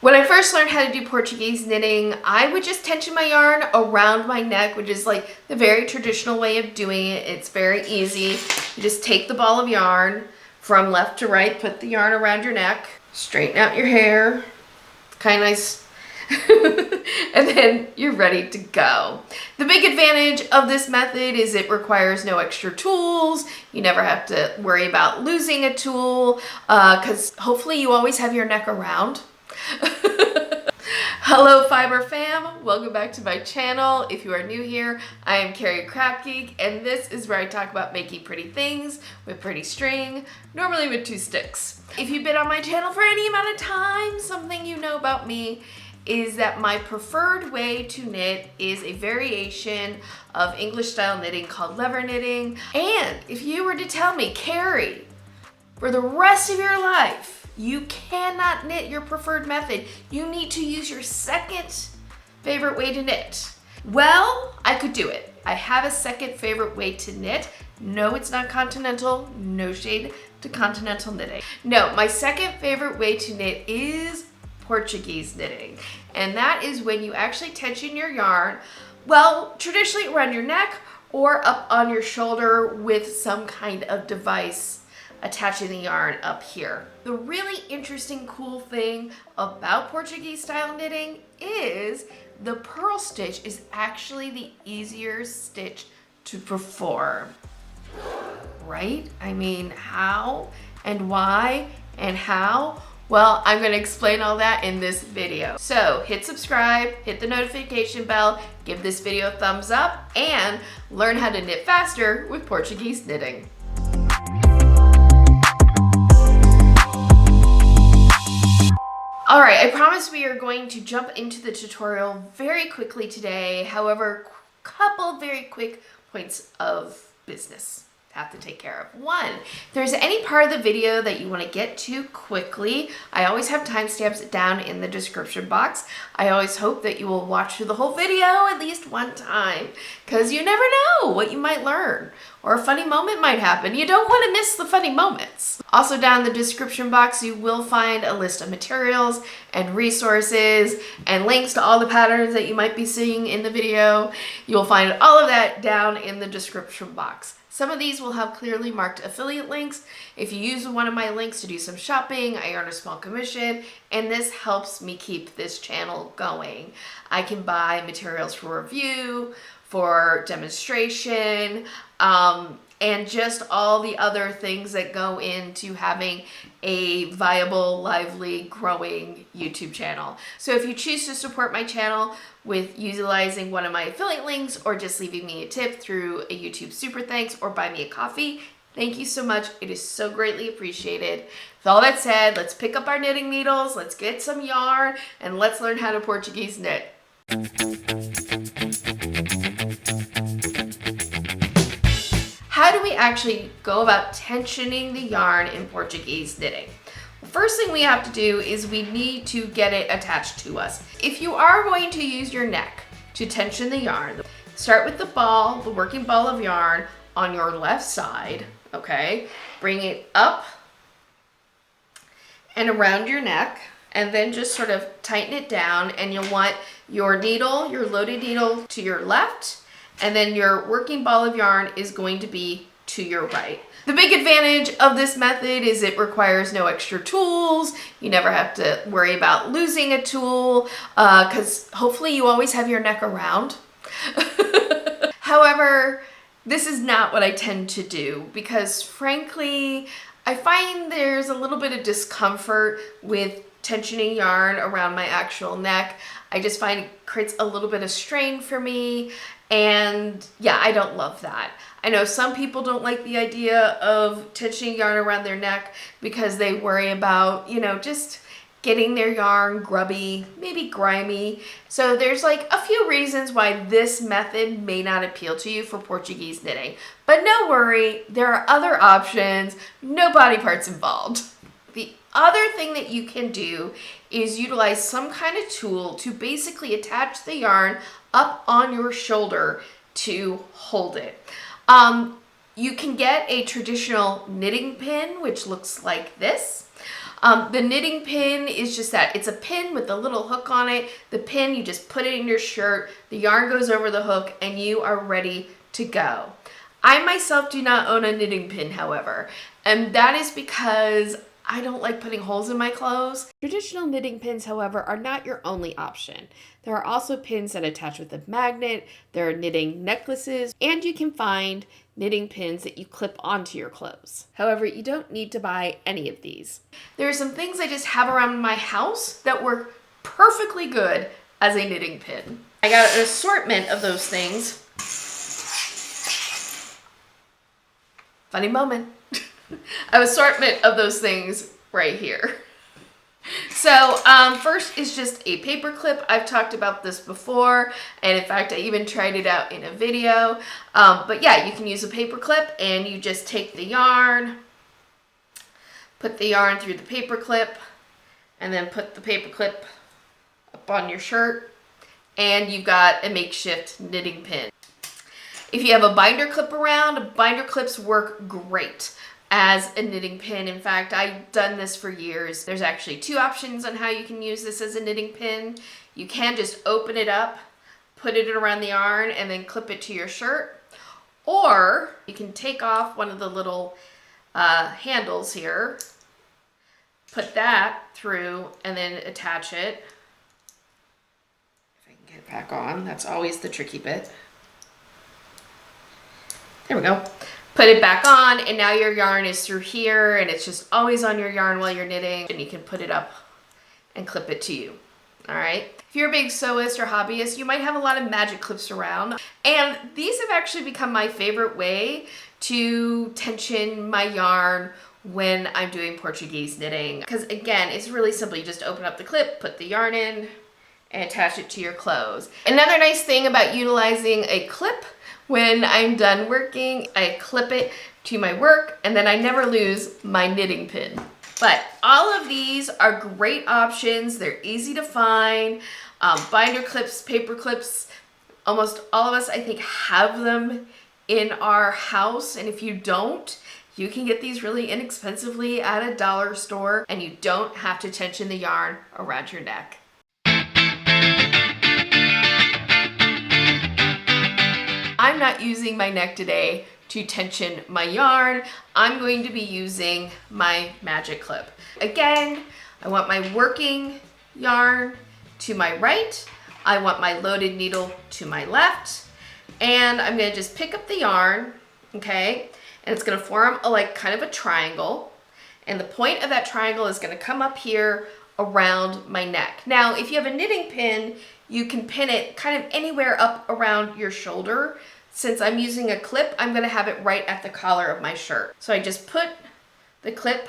When I first learned how to do Portuguese knitting, I would just tension my yarn around my neck, which is like the very traditional way of doing it. It's very easy. You just take the ball of yarn from left to right, put the yarn around your neck, straighten out your hair, kind of nice, and then you're ready to go. The big advantage of this method is it requires no extra tools. You never have to worry about losing a tool because hopefully you always have your neck around. Hello Fiber fam, welcome back to my channel. If you are new here, I am Carrie Craft Geek, and this is where I talk about making pretty things with pretty string, normally with 2 sticks. If you've been on my channel for any amount of time, something you know about me is that my preferred way to knit is a variation of English style knitting called lever knitting. And if you were to tell me, Carrie, for the rest of your life, you cannot knit your preferred method, you need to use your second favorite way to knit. Well, I could do it. I have a second favorite way to knit. No, it's not continental. No shade to continental knitting. No, my second favorite way to knit is Portuguese knitting. And that is when you actually tension your yarn, well, traditionally around your neck or up on your shoulder with some kind of device attaching the yarn up here. The really interesting, cool thing about Portuguese style knitting is the purl stitch is actually the easier stitch to perform, right? I mean, how and why and how? Well, I'm going to explain all that in this video. So hit subscribe, hit the notification bell, give this video a thumbs up, and learn how to knit faster with Portuguese knitting. All right, I promise we are going to jump into the tutorial very quickly today. However, couple very quick points of business have to take care of. One, if there's any part of the video that you want to get to quickly, I always have timestamps down in the description box. I always hope that you will watch through the whole video at least one time, because you never know what you might learn or a funny moment might happen. You don't want to miss the funny moments. Also down in the description box, you will find a list of materials and resources and links to all the patterns that you might be seeing in the video. You will find all of that down in the description box. Some of these will have clearly marked affiliate links. If you use one of my links to do some shopping, I earn a small commission, and this helps me keep this channel going. I can buy materials for review, for demonstration, and just all the other things that go into having a viable, lively, growing YouTube channel. So if you choose to support my channel with utilizing one of my affiliate links or just leaving me a tip through a YouTube super thanks or buy me a coffee, thank you so much. It is so greatly appreciated. With all that said, let's pick up our knitting needles, let's get some yarn, and let's learn how to Portuguese knit. How do we actually go about tensioning the yarn in Portuguese knitting? The first thing we have to do is we need to get it attached to us. If you are going to use your neck to tension the yarn, start with the ball, the working ball of yarn on your left side, okay? Bring it up and around your neck, and then just sort of tighten it down, and you'll want your needle, your loaded needle to your left, and then your working ball of yarn is going to be to your right. The big advantage of this method is it requires no extra tools. You never have to worry about losing a tool because hopefully you always have your neck around. However, this is not what I tend to do because frankly, I find there's a little bit of discomfort with tensioning yarn around my actual neck. I just find it creates a little bit of strain for me. And yeah, I don't love that. I know some people don't like the idea of tensioning yarn around their neck because they worry about, you know, just getting their yarn grubby, maybe grimy. So there's like a few reasons why this method may not appeal to you for Portuguese knitting. But no worry, there are other options, no body parts involved. The other thing that you can do is utilize some kind of tool to basically attach the yarn up on your shoulder to hold it. You can get a traditional knitting pin, which looks like this. The knitting pin is just that. It's a pin with a little hook on it. The pin, you just put it in your shirt, the yarn goes over the hook, and you are ready to go. I myself do not own a knitting pin, however, and that is because I don't like putting holes in my clothes. Traditional knitting pins, however, are not your only option. There are also pins that attach with a magnet, there are knitting necklaces, and you can find knitting pins that you clip onto your clothes. However, you don't need to buy any of these. There are some things I just have around my house that work perfectly good as a knitting pin. I got an assortment of those things. Funny moment. An assortment of those things right here. So first is just a paper clip. I've talked about this before, and in fact I even tried it out in a video. But yeah, you can use a paper clip and you just take the yarn, put the yarn through the paper clip, and then put the paper clip up on your shirt, and you've got a makeshift knitting pin. If you have a binder clip around, binder clips work great as a knitting pin. In fact, I've done this for years. There's actually two options on how you can use this as a knitting pin. You can just open it up, put it around the yarn, and then clip it to your shirt. Or you can take off one of the little handles here, put that through, and then attach it. If I can get it back on, that's always the tricky bit. There we go. Put it back on, and now your yarn is through here, and it's just always on your yarn while you're knitting, and you can put it up and clip it to you. All right. If you're a big sewist or hobbyist, you might have a lot of magic clips around, and these have actually become my favorite way to tension my yarn when I'm doing Portuguese knitting. Because again, it's really simple. You just open up the clip, put the yarn in, and attach it to your clothes. Another nice thing about utilizing a clip, when I'm done working, I clip it to my work, and then I never lose my knitting pin. But all of these are great options. They're easy to find. Binder clips, paper clips, almost all of us, I think, have them in our house. And if you don't, you can get these really inexpensively at a dollar store, and you don't have to tension the yarn around your neck. I'm not using my neck today to tension my yarn. I'm going to be using my magic clip. Again, I want my working yarn to my right. I want my loaded needle to my left. And I'm gonna just pick up the yarn, okay? And it's gonna form like kind of a triangle. And the point of that triangle is gonna come up here around my neck. Now, if you have a knitting pin, you can pin it kind of anywhere up around your shoulder. Since I'm using a clip, I'm gonna have it right at the collar of my shirt. So I just put the clip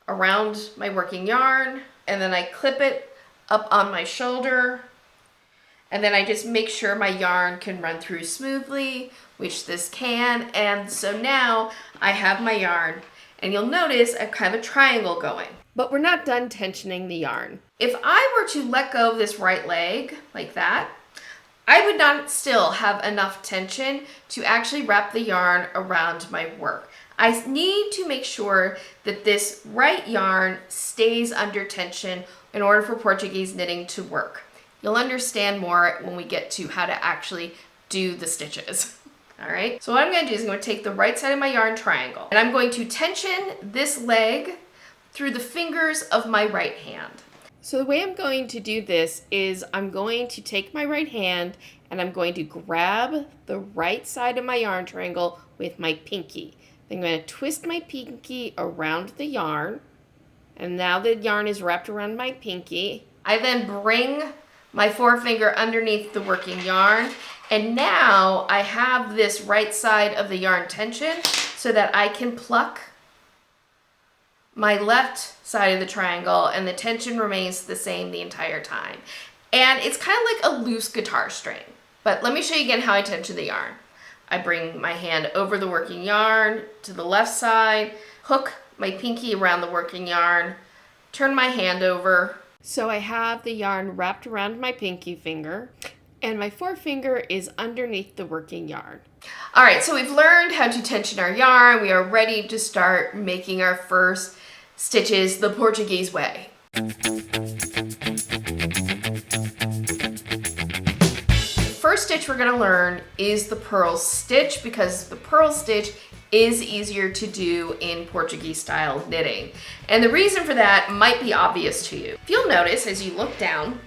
around my working yarn, and then I clip it up on my shoulder, and then I just make sure my yarn can run through smoothly, which this can. And so now I have my yarn, and you'll notice I have a triangle going. But we're not done tensioning the yarn. If I were to let go of this right leg like that, I would not still have enough tension to actually wrap the yarn around my work. I need to make sure that this right yarn stays under tension in order for Portuguese knitting to work. You'll understand more when we get to how to actually do the stitches. All right, so what I'm gonna do is I'm gonna take the right side of my yarn triangle, and I'm going to tension this leg through the fingers of my right hand. So the way I'm going to do this is I'm going to take my right hand and I'm going to grab the right side of my yarn triangle with my pinky. Then I'm going to twist my pinky around the yarn, and now the yarn is wrapped around my pinky. I then bring my forefinger underneath the working yarn, and now I have this right side of the yarn tension so that I can pluck my left side of the triangle, and the tension remains the same the entire time. And it's kind of like a loose guitar string. But let me show you again how I tension the yarn. I bring my hand over the working yarn to the left side, hook my pinky around the working yarn, turn my hand over. So I have the yarn wrapped around my pinky finger, and my forefinger is underneath the working yarn. All right, so we've learned how to tension our yarn. We are ready to start making our first stitches the Portuguese way. First stitch we're gonna learn is the purl stitch, because the purl stitch is easier to do in Portuguese style knitting. And the reason for that might be obvious to you. If you'll notice as you look down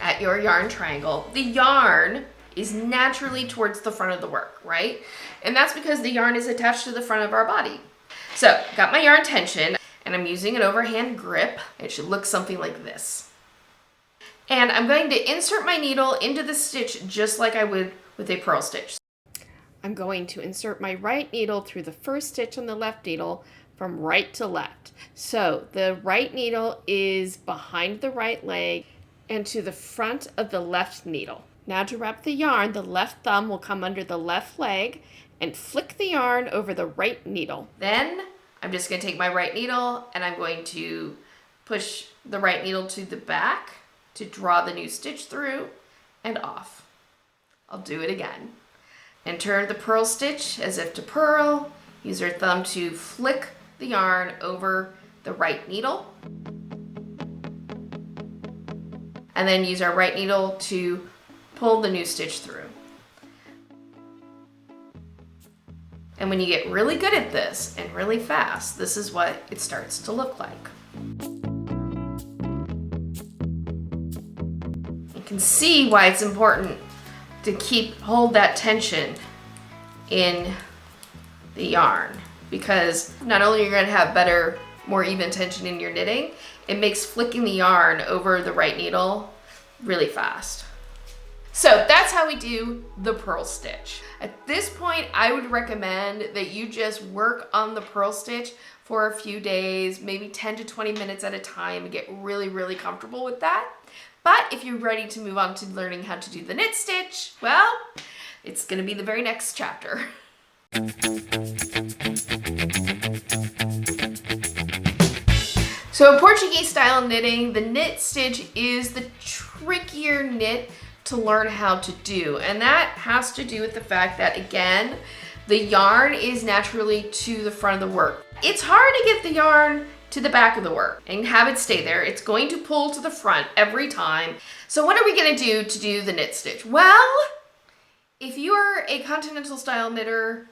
at your yarn triangle, the yarn is naturally towards the front of the work, right? And that's because the yarn is attached to the front of our body. So, got my yarn tension, and I'm using an overhand grip. It should look something like this. And I'm going to insert my needle into the stitch just like I would with a purl stitch. I'm going to insert my right needle through the first stitch on the left needle from right to left. So the right needle is behind the right leg and to the front of the left needle. Now to wrap the yarn, the left thumb will come under the left leg and flick the yarn over the right needle. Then I'm just going to take my right needle and I'm going to push the right needle to the back to draw the new stitch through and off. I'll do it again. Enter the purl stitch as if to purl. Use your thumb to flick the yarn over the right needle. And then use our right needle to pull the new stitch through. And when you get really good at this and really fast, this is what it starts to look like. You can see why it's important to hold that tension in the yarn, because not only are you going to have better, more even tension in your knitting, it makes flicking the yarn over the right needle really fast. So that's how we do the purl stitch. At this point, I would recommend that you just work on the purl stitch for a few days, maybe 10 to 20 minutes at a time, and get really, really comfortable with that. But if you're ready to move on to learning how to do the knit stitch, well, it's gonna be the very next chapter. So in Portuguese style knitting, the knit stitch is the trickier knit to learn how to do. And that has to do with the fact that, again, the yarn is naturally to the front of the work. It's hard to get the yarn to the back of the work and have it stay there. It's going to pull to the front every time. So what are we gonna do to do the knit stitch? Well, if you are a continental style knitter,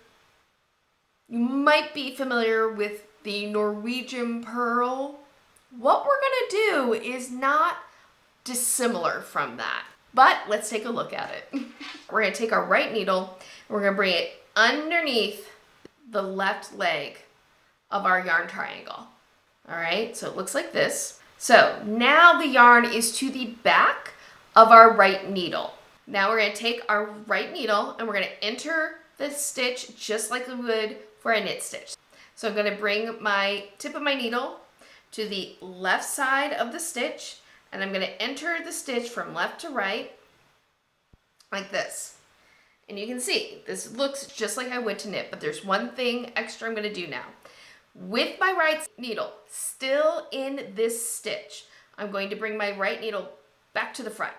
you might be familiar with the Norwegian purl. What we're gonna do is not dissimilar from that, but let's take a look at it. We're gonna take our right needle and we're gonna bring it underneath the left leg of our yarn triangle. All right, so it looks like this. So now the yarn is to the back of our right needle. Now we're gonna take our right needle and we're gonna enter the stitch just like we would for a knit stitch. So I'm gonna bring my tip of my needle to the left side of the stitch and I'm gonna enter the stitch from left to right like this. And you can see, this looks just like I would to knit, but there's one thing extra I'm gonna do now. With my right needle still in this stitch, I'm going to bring my right needle back to the front.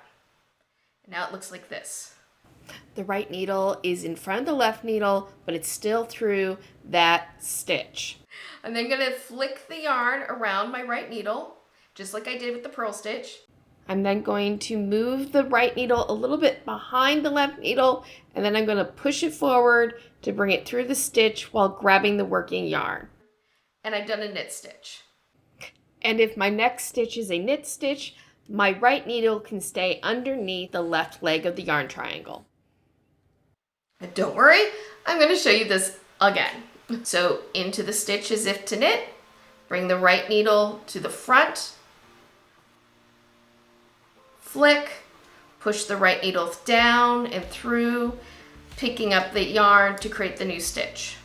Now it looks like this. The right needle is in front of the left needle, but it's still through that stitch. I'm then gonna flick the yarn around my right needle, just like I did with the purl stitch. I'm then going to move the right needle a little bit behind the left needle, and then I'm gonna push it forward to bring it through the stitch while grabbing the working yarn. And I've done a knit stitch. And if my next stitch is a knit stitch, my right needle can stay underneath the left leg of the yarn triangle. And don't worry, I'm going to show you this again. So into the stitch as if to knit, bring the right needle to the front, flick, push the right needle down and through, picking up the yarn to create the new stitch.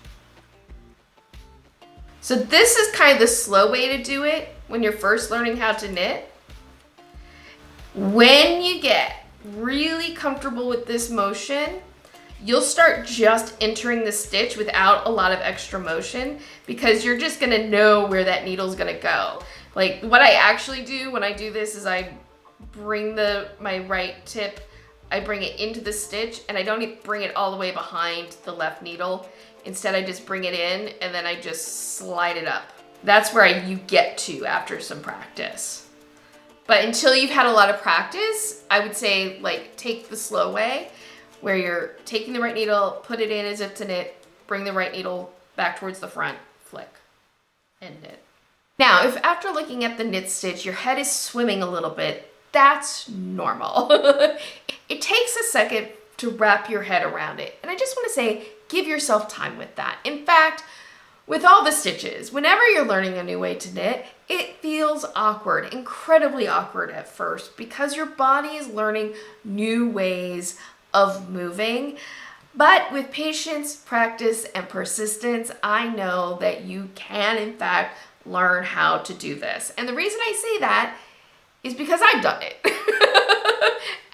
So this is kind of the slow way to do it when you're first learning how to knit. When you get really comfortable with this motion, you'll start just entering the stitch without a lot of extra motion, because you're just gonna know where that needle's gonna go. Like what I actually do when I do this is I bring my right tip, I bring it into the stitch, and I don't even bring it all the way behind the left needle. Instead, I just bring it in and then I just slide it up. That's where you get to after some practice. But until you've had a lot of practice, I would say like take the slow way, where you're taking the right needle, put it in as if to knit, bring the right needle back towards the front, flick, and knit. Now, if after looking at the knit stitch, your head is swimming a little bit, that's normal. It takes a second to wrap your head around it. And I just want to say, give yourself time with that. In fact, with all the stitches, whenever you're learning a new way to knit, it feels awkward, incredibly awkward at first, because your body is learning new ways of moving. But with patience, practice, and persistence, I know that you can, in fact, learn how to do this. And the reason I say that is because I've done it.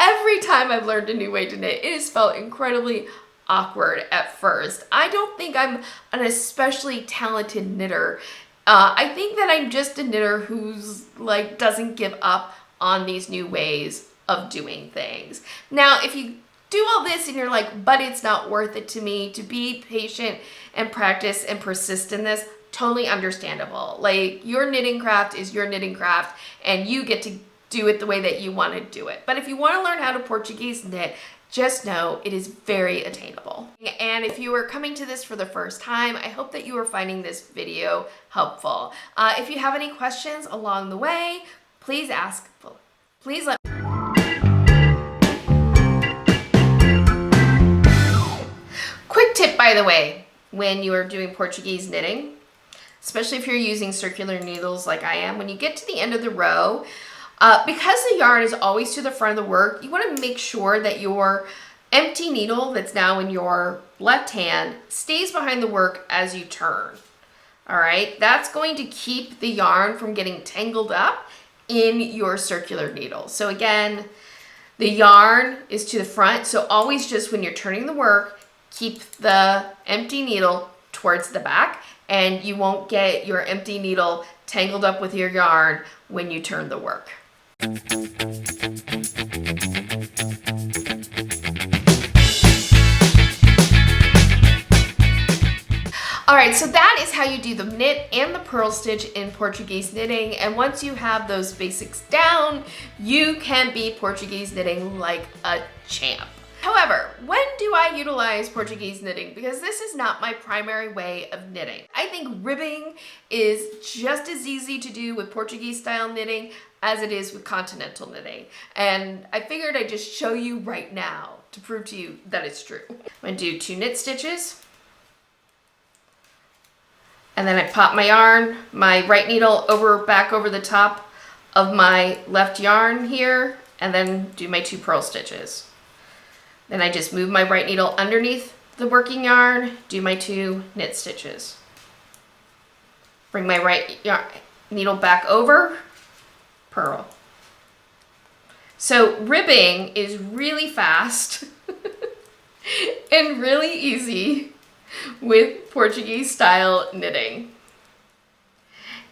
Every time I've learned a new way to knit, it has felt incredibly awkward at first. I don't think I'm an especially talented knitter. I think that I'm just a knitter who's like doesn't give up on these new ways of doing things. Now, if you do all this and you're like, but it's not worth it to me, to be patient and practice and persist in this, totally understandable. Like, your knitting craft is your knitting craft and you get to do it the way that you want to do it. But if you want to learn how to Portuguese knit, just know it is very attainable. And if you are coming to this for the first time, I hope that you are finding this video helpful. If you have any questions along the way, please ask. Please let me. Quick tip, by the way, when you are doing Portuguese knitting, especially if you're using circular needles like I am, when you get to the end of the row, because the yarn is always to the front of the work, you want to make sure that your empty needle that's now in your left hand stays behind the work as you turn. All right, that's going to keep the yarn from getting tangled up in your circular needle. So again, the yarn is to the front, so always just when you're turning the work, keep the empty needle towards the back, and you won't get your empty needle tangled up with your yarn when you turn the work. All right, so that is how you do the knit and the purl stitch in Portuguese knitting. And once you have those basics down, you can be Portuguese knitting like a champ. However, when do I utilize Portuguese knitting? Because this is not my primary way of knitting. I think ribbing is just as easy to do with Portuguese style knitting as it is with continental knitting. And I figured I'd just show you right now to prove to you that it's true. I'm gonna do 2 knit stitches. And then I pop my yarn, my right needle back over the top of my left yarn here, and then do my 2 purl stitches. Then I just move my right needle underneath the working yarn, do my 2 knit stitches. Bring my right needle back over, purl. So ribbing is really fast and really easy with Portuguese style knitting.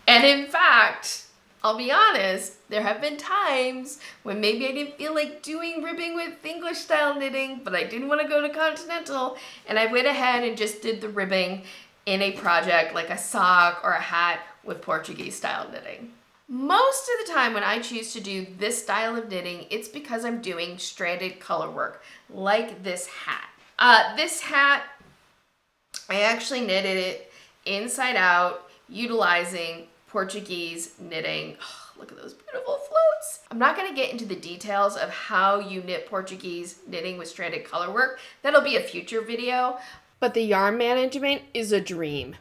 And in fact, I'll be honest, there have been times when maybe I didn't feel like doing ribbing with English style knitting, but I didn't want to go to continental, and I went ahead and just did the ribbing in a project like a sock or a hat with Portuguese style knitting. Most of the time when I choose to do this style of knitting, it's because I'm doing stranded color work, like this hat. This hat, I actually knitted it inside out, utilizing Portuguese knitting. Oh, look at those beautiful floats. I'm not gonna get into the details of how you knit Portuguese knitting with stranded color work. That'll be a future video, but the yarn management is a dream.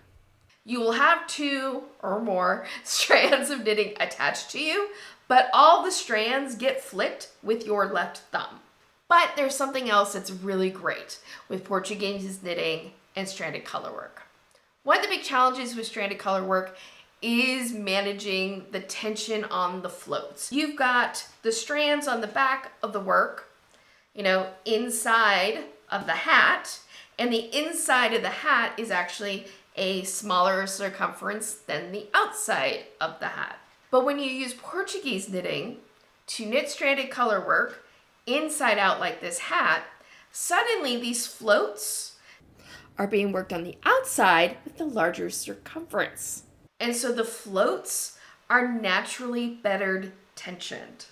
You will have 2 or more strands of knitting attached to you, but all the strands get flicked with your left thumb. But there's something else that's really great with Portuguese knitting and stranded color work. One of the big challenges with stranded color work is managing the tension on the floats. You've got the strands on the back of the work, inside of the hat, and the inside of the hat is actually a smaller circumference than the outside of the hat. But when you use Portuguese knitting to knit stranded color work inside out like this hat, suddenly these floats are being worked on the outside with the larger circumference. And so the floats are naturally bettered tensioned.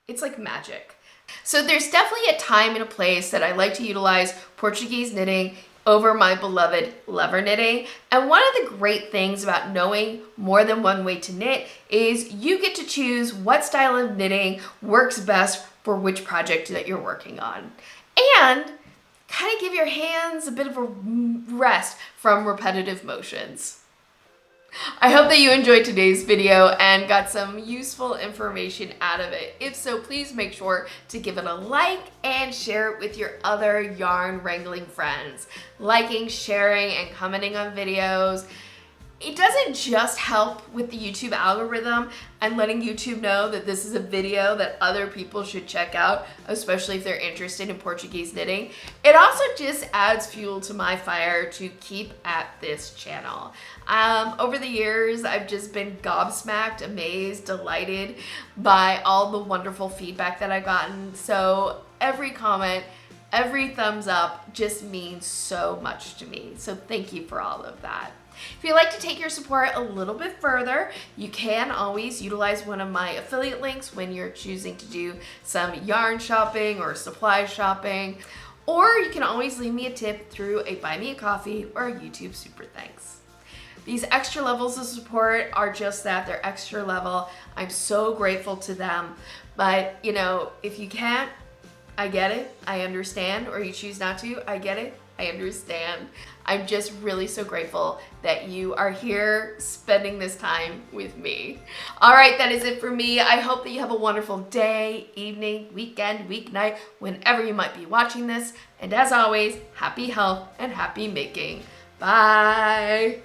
It's like magic. So there's definitely a time and a place that I like to utilize Portuguese knitting over my beloved lever knitting. And one of the great things about knowing more than one way to knit is you get to choose what style of knitting works best for which project that you're working on. And kind of give your hands a bit of a rest from repetitive motions. I hope that you enjoyed today's video and got some useful information out of it. If so, please make sure to give it a like and share it with your other yarn wrangling friends. Liking, sharing, and commenting on videos. It doesn't just help with the YouTube algorithm and letting YouTube know that this is a video that other people should check out, especially if they're interested in Portuguese knitting. It also just adds fuel to my fire to keep at this channel. Over the years, I've just been gobsmacked, amazed, delighted by all the wonderful feedback that I've gotten. So every comment, every thumbs up just means so much to me. So thank you for all of that. If you'd like to take your support a little bit further, you can always utilize one of my affiliate links when you're choosing to do some yarn shopping or supply shopping, or you can always leave me a tip through a Buy Me a Coffee or a YouTube Super Thanks. These extra levels of support are just that, they're extra level. I'm so grateful to them, but you know, if you can't, I get it, I understand, or you choose not to, I get it, I understand. I'm just really so grateful that you are here spending this time with me. All right, that is it for me. I hope that you have a wonderful day, evening, weekend, weeknight, whenever you might be watching this. And as always, happy health and happy making. Bye.